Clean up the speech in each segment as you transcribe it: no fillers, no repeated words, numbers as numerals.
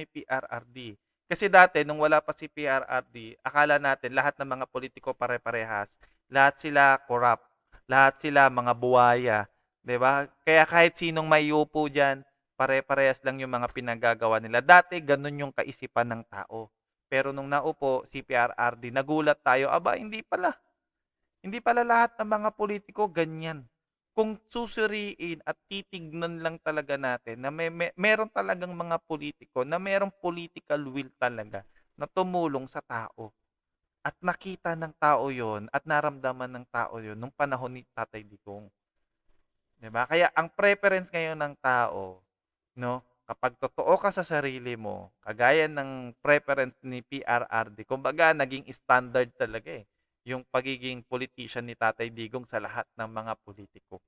may PRRD. Kasi dati nung wala pa si PRRD, akala natin lahat ng mga politiko pare-parehas, lahat sila corrupt, lahat sila mga buwaya, 'di ba? Kaya kahit sinong maiupo diyan, pare-parehas lang yung mga pinagagawa nila. Dati gano'n yung kaisipan ng tao. Pero nung naupo si PRRD, nagulat tayo, aba hindi pala lahat ng mga politiko ganyan. Kung susuriin at titignan lang talaga natin na meron talagang mga politiko na merong political will talaga na tumulong sa tao. At nakita ng tao yon at naramdaman ng tao yon nung panahon ni Tatay Digong. 'Di ba? Kaya ang preference ngayon ng tao, no, kapag totoo ka sa sarili mo, kagaya ng preference ni PRRD, kumbaga naging standard talaga eh, yung pagiging politician ni Tatay Digong sa lahat ng mga politiko.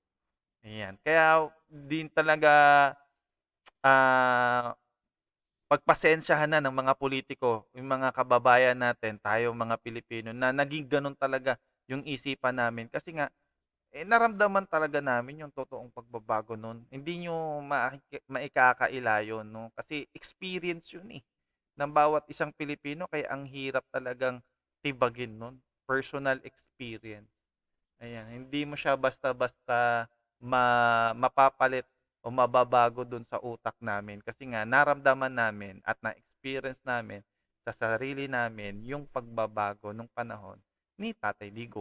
Ayan. Kaya din talaga ah pagpasensyahan na ng mga politiko, yung mga kababayan natin, tayo mga Pilipino na naging gano'n talaga yung isipan namin kasi nga naramdaman talaga namin yung totoong pagbabago nun. Hindi niyo maikakaila yun 'no, kasi experience yun, eh, ng bawat isang Pilipino kaya ang hirap talagang tibagin nun, personal experience. Ayan, hindi mo siya basta-basta mapapalit o mababago dun sa utak namin kasi nga naramdaman namin at na-experience namin sa sarili namin yung pagbabago nung panahon ni Tatay Digong.